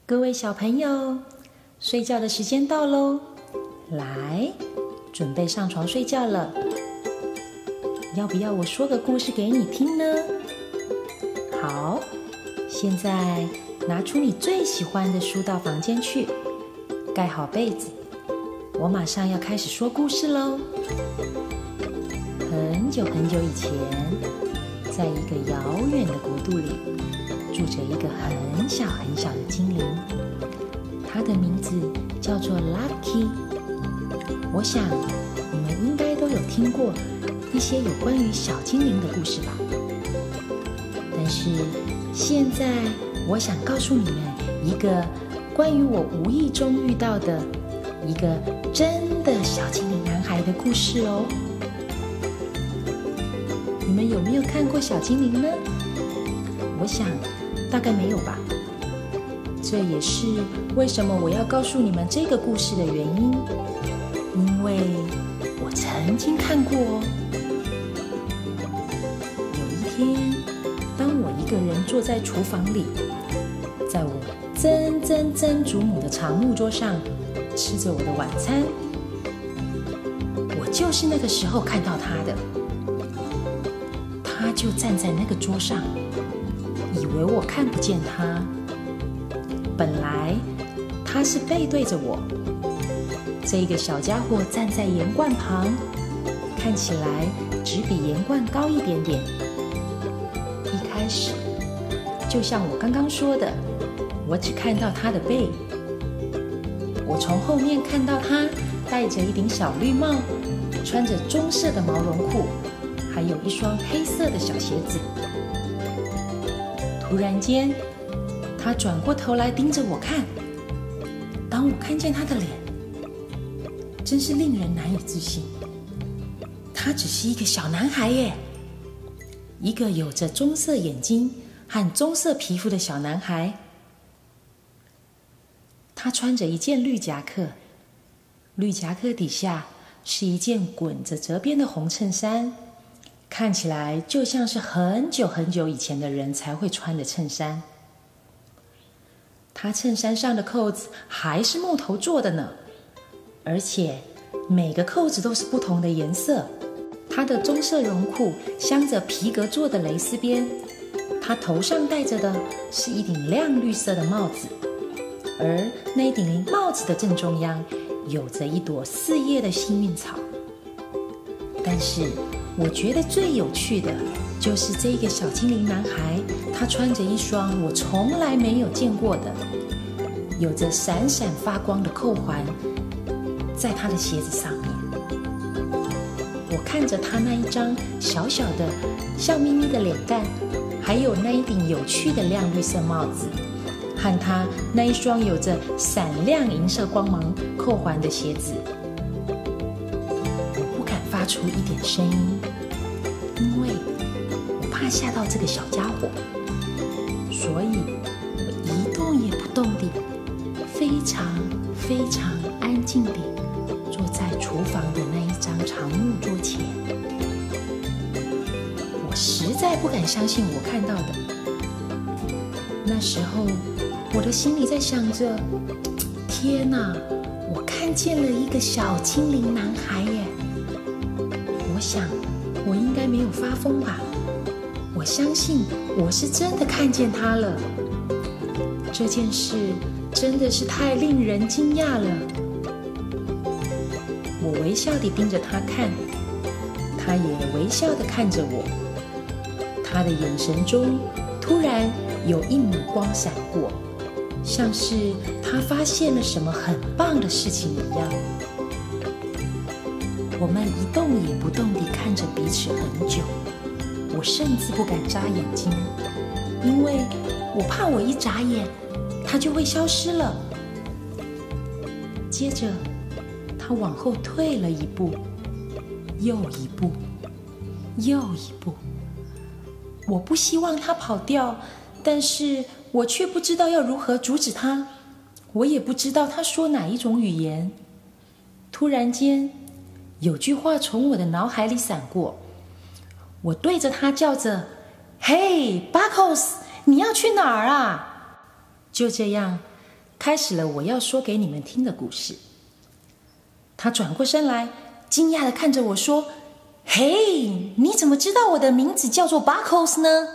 各位小朋友，睡觉的时间到喽！来，准备上床睡觉了。要不要我说个故事给你听呢？好，现在拿出你最喜欢的书到房间去，盖好被子。我马上要开始说故事喽。很久很久以前，在一个遥远的国度里，住着一个很小很小的精灵，它的名字叫做 Lucky。 我想你们应该都有听过一些有关于小精灵的故事吧。但是现在我想告诉你们一个关于我无意中遇到的一个真的小精灵男孩的故事哦。你们有没有看过小精灵呢？我想大概没有吧。这也是为什么我要告诉你们这个故事的原因，因为我曾经看过哦。有一天，当我一个人坐在厨房里，在我曾祖母的长木桌上吃着我的晚餐，我就是那个时候看到他的。他就站在那个桌上，以为我看不见他。本来他是背对着我，这个小家伙站在盐罐旁，看起来只比盐罐高一点点。一开始，就像我刚刚说的，我只看到他的背。我从后面看到他戴着一顶小绿帽，穿着棕色的毛绒裤，还有一双黑色的小鞋子。突然间，他转过头来盯着我看。当我看见他的脸，真是令人难以置信。他只是一个小男孩耶，一个有着棕色眼睛和棕色皮肤的小男孩。他穿着一件绿夹克，绿夹克底下是一件滚着折边的红衬衫，看起来就像是很久很久以前的人才会穿的衬衫。他衬衫上的扣子还是木头做的呢，而且每个扣子都是不同的颜色。他的棕色绒裤镶着皮革做的蕾丝边，他头上戴着的是一顶亮绿色的帽子，而那顶帽子的正中央有着一朵4叶的幸运草。但是我觉得最有趣的就是这个小精灵男孩，他穿着一双我从来没有见过的有着闪闪发光的扣环在他的鞋子上面。我看着他那一张小小的笑眯眯的脸蛋，还有那一顶有趣的亮绿色帽子，和他那一双有着闪亮银色光芒扣环的鞋子，我不敢发出一点声音，因为我怕吓到这个小家伙，所以我一动也不动地，非常非常安静地坐在厨房的那一张长木桌前。我实在不敢相信我看到的。那时候我的心里在想着，天哪，我看见了一个小精灵男孩耶！我想我应该没有发疯吧，我相信我是真的看见他了。这件事真的是太令人惊讶了。我微笑地盯着他看，他也微笑地看着我。他的眼神中突然有一抹光闪过，像是他发现了什么很棒的事情一样。我们一动也不动地看着彼此很久，我甚至不敢眨眼睛，因为我怕我一眨眼，他就会消失了。接着，他往后退了一步，又一步，又一步。我不希望他跑掉，但是我却不知道要如何阻止他。我也不知道他说哪一种语言。突然间，有句话从我的脑海里闪过，我对着他叫着：“嘿，巴克斯，你要去哪儿啊？”就这样，开始了我要说给你们听的故事。他转过身来，惊讶地看着我说：“嘿，你怎么知道我的名字叫做 Buckles 呢？”